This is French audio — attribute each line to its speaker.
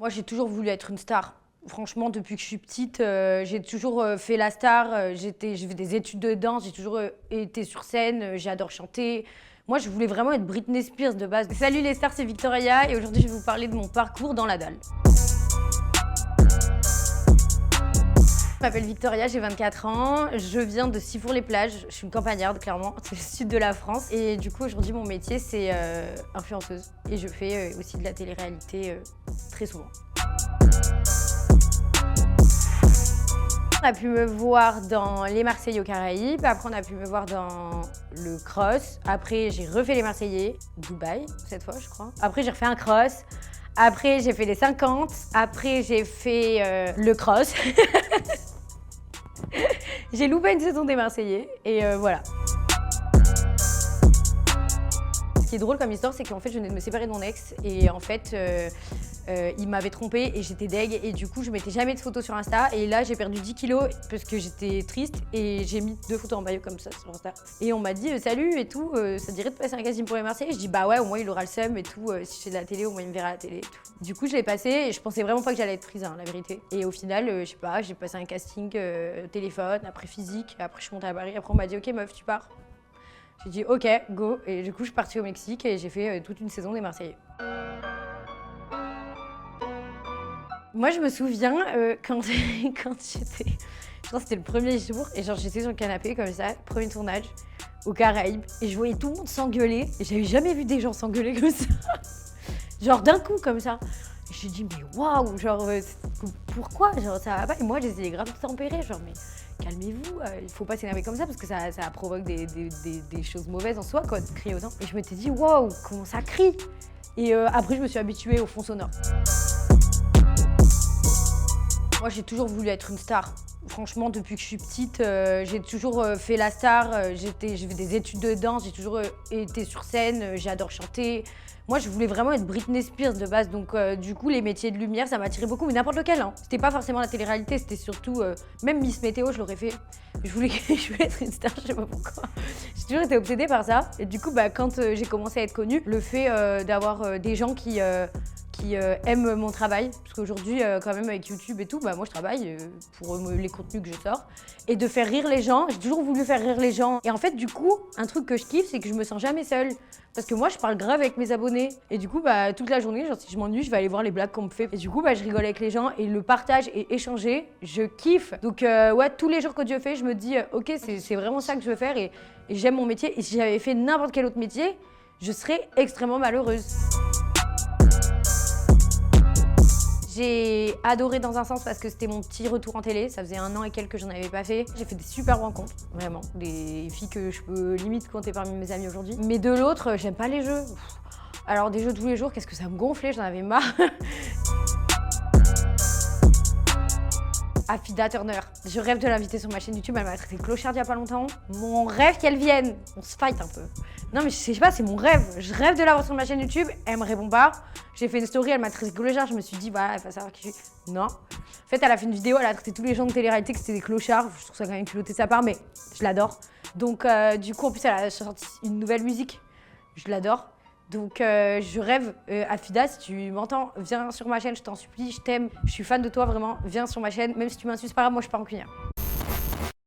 Speaker 1: Moi, j'ai toujours voulu être une star. Franchement, depuis que je suis petite, j'ai toujours fait la star. J'ai fait des études de danse, j'ai toujours été sur scène, j'adore chanter. Moi, je voulais vraiment être Britney Spears de base. Salut les stars, c'est Victoria et aujourd'hui, je vais vous parler de mon parcours dans la dalle. Je m'appelle Victoria, j'ai 24 ans, je viens de Sifour-les-Plages, je suis une campagnarde clairement, c'est le sud de la France. Et du coup aujourd'hui mon métier c'est influenceuse et je fais aussi de la télé-réalité très souvent. On a pu me voir dans les Marseillais aux Caraïbes, après on a pu me voir dans le cross, après j'ai refait les Marseillais, Dubaï cette fois je crois. Après j'ai refait un cross, après j'ai fait les 50, après j'ai fait le cross. J'ai loupé une saison des Marseillais et voilà. Ce qui est drôle comme histoire, c'est qu'en fait je venais de me séparer de mon ex et en fait il m'avait trompée et j'étais deg et du coup je mettais jamais de photos sur Insta et là j'ai perdu 10 kilos parce que j'étais triste et j'ai mis 2 photos en maillot comme ça sur Insta. Et on m'a dit salut et tout, ça te dirait de passer un casting pour les Marseillais? Je dis bah ouais, au moins il aura le seum et tout, si je fais de la télé au moins il me verra à la télé et tout. Du coup je l'ai passé et je pensais vraiment pas que j'allais être prise hein, la vérité. Et au final je sais pas, j'ai passé un casting téléphone, après physique, après je suis montée à Paris, après on m'a dit ok meuf tu pars. J'ai dit ok go et du coup je suis partie au Mexique et j'ai fait toute une saison des Marseillais. Moi, je me souviens quand j'étais, je crois que c'était le premier jour, et genre j'étais sur le canapé comme ça, premier tournage, aux Caraïbes, et je voyais tout le monde s'engueuler, et j'avais jamais vu des gens s'engueuler comme ça, genre d'un coup comme ça. Et je me suis dit mais waouh, genre pourquoi, genre ça va pas, et moi j'essayais grave de tempérer, genre mais calmez-vous, il faut pas s'énerver comme ça parce que ça provoque des choses mauvaises en soi quoi, de crier autant. Et je m'étais dit waouh, comment ça crie. Et après je me suis habituée au fond sonore. Moi, j'ai toujours voulu être une star. Franchement, depuis que je suis petite, j'ai toujours fait la star. J'ai fait des études de danse, j'ai toujours été sur scène, j'adore chanter. Moi, je voulais vraiment être Britney Spears de base, donc du coup, les métiers de lumière, ça m'attirait beaucoup, mais n'importe lequel. Hein. C'était pas forcément la télé-réalité, c'était surtout, même Miss Météo, je l'aurais fait. Je voulais être une star, je sais pas pourquoi. J'ai toujours été obsédée par ça. Et du coup, bah, quand j'ai commencé à être connue, le fait d'avoir des gens qui aiment mon travail, parce qu'aujourd'hui, quand même, avec YouTube et tout, bah, moi, je travaille pour les contenus que je sors. Et de faire rire les gens, j'ai toujours voulu faire rire les gens. Et en fait, du coup, un truc que je kiffe, c'est que je me sens jamais seule. Parce que moi, je parle grave avec mes abonnés. Et du coup, bah, toute la journée, genre, si je m'ennuie, je vais aller voir les blagues qu'on me fait. Et du coup, bah, je rigole avec les gens et le partage et échanger, je kiffe. Donc, ouais, tous les jours que Dieu fait, je me dis, ok, c'est vraiment ça que je veux faire et j'aime mon métier. Et si j'avais fait n'importe quel autre métier, je serais extrêmement malheureuse. J'ai adoré dans un sens parce que c'était mon petit retour en télé, ça faisait 1 an et quelques que j'en avais pas fait. J'ai fait des super rencontres, vraiment, des filles que je peux limite compter parmi mes amis aujourd'hui. Mais de l'autre, j'aime pas les jeux. Alors des jeux tous les jours, qu'est-ce que ça me gonflait, j'en avais marre. Affida Turner, je rêve de l'inviter sur ma chaîne YouTube, elle m'a traité de clocharde il y a pas longtemps. Mon rêve qu'elle vienne, on se fight un peu. Non mais je sais pas, c'est mon rêve. Je rêve de l'avoir sur ma chaîne YouTube, elle me répond pas. J'ai fait une story, elle m'a traité de clocharde, je me suis dit bah elle va savoir qui je suis. Non. En fait elle a fait une vidéo, elle a traité tous les gens de télé-réalité que c'était des clochards. Je trouve ça quand même culotté de sa part mais je l'adore. Donc du coup en plus elle a sorti une nouvelle musique, je l'adore. Donc je rêve, Affida, si tu m'entends, viens sur ma chaîne, je t'en supplie, je t'aime, je suis fan de toi vraiment, viens sur ma chaîne, même si tu m'insultes pas, moi je suis pas rancunière.